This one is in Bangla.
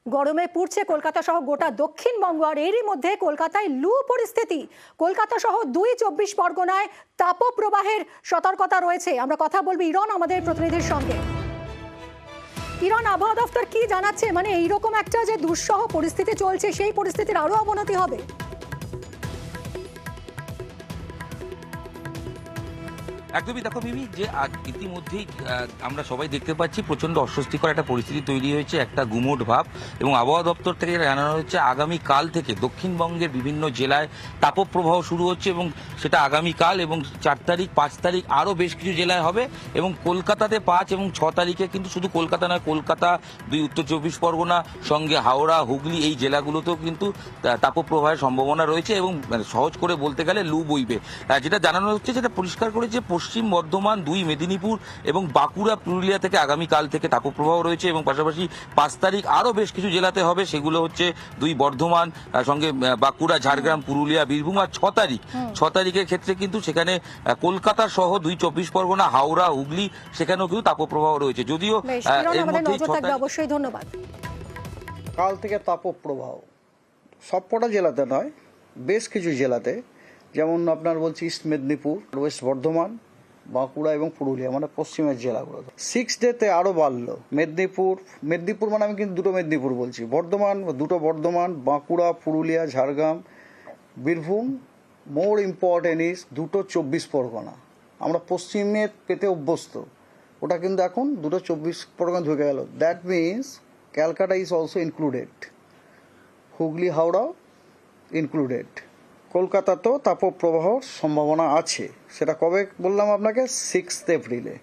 গরমে পুড়ছে কলকাতা সহ গোটা দক্ষিণবঙ্গ, আর এরই মধ্যে কলকাতায় লু পরিস্থিতি। কলকাতা সহ ২ পরগনায় তাপপ্রবাহের সতর্কতা রয়েছে। আমরা কথা বলবো ইরন আমাদের প্রতিনিধির সঙ্গে। ইরন, আবহাওয়া দফতর কি জানাচ্ছে? মানে এইরকম একটা যে দুঃসহ পরিস্থিতি চলছে, সেই পরিস্থিতির আরো অবনতি হবে? একদমই। দেখো মিমি, যে ইতিমধ্যেই আমরা সবাই দেখতে পাচ্ছি প্রচন্ড অস্বস্তিকর একটা পরিস্থিতি তৈরি হয়েছে, একটা গুমোট ভাব। এবং আবহাওয়া দপ্তর থেকে জানানো হচ্ছে আগামীকাল থেকে দক্ষিণবঙ্গের বিভিন্ন জেলায় তাপপ্রবাহ শুরু হচ্ছে, এবং সেটা আগামীকাল এবং 4 তারিখ 5 তারিখ আরও বেশ কিছু জেলায় হবে। এবং কলকাতাতে 5 এবং 6 তারিখে কিন্তু শুধু কলকাতা নয়, কলকাতা, 2 উত্তর 24 পরগনা, সঙ্গে হাওড়া, হুগলি, এই জেলাগুলোতেও কিন্তু তাপপ্রবাহের সম্ভাবনা রয়েছে। এবং সহজ করে বলতে গেলে লু বইবে। যেটা জানানো হচ্ছে, যেটা পরিষ্কার করে, যে পশ্চিম বর্ধমান, 2 মেদিনীপুর এবং বাঁকুড়া, পুরুলিয়া থেকে আগামীকাল থেকে তাপপ্রবাহ রয়েছে। এবং পাশাপাশি 5 তারিখ আরও বেশ কিছু জেলাতে হবে, সেগুলো হচ্ছে 2 বর্ধমান, সঙ্গে বাঁকুড়া, ঝাড়গ্রাম, পুরুলিয়া, বীরভূম। আর 6 তারিখের ক্ষেত্রে কিন্তু সেখানে কলকাতা সহ 2 24 পরগনা, হাওড়া, হুগলি, সেখানেও কিন্তু তাপপ্রবাহ রয়েছে। যদিও এর মধ্যে অবশ্যই ধন্যবাদ। কাল থেকে তাপপ্রবাহ সবকটা জেলাতে নয়, বেশ কিছু জেলাতে, যেমন আপনার বলছি ইস্ট মেদিনীপুর, ওয়েস্ট বর্ধমান, বাঁকুড়া এবং পুরুলিয়া, মানে পশ্চিমের জেলাগুলো 6 ডেতে আরও বাড়লো। মেদিনীপুর মানে আমি কিন্তু 2টো মেদিনীপুর বলছি, বর্ধমান 2টো Bardhaman, Bankura, Purulia, Jhargram, Birbhum. More important is 2টো 24 পরগনা। আমরা পশ্চিমে পেতে অভ্যস্ত, ওটা কিন্তু এখন 2টো 24 পরগনা ঢুকে গেল। That means Calcutta is also included, Hooghly, হাওড়াও ইনক্লুডেড। কলকাতাতেও তাপপ্রবাহর সম্ভাবনা আছে। সেটা কবে বললাম আপনাকে? 6 এপ্রিলে।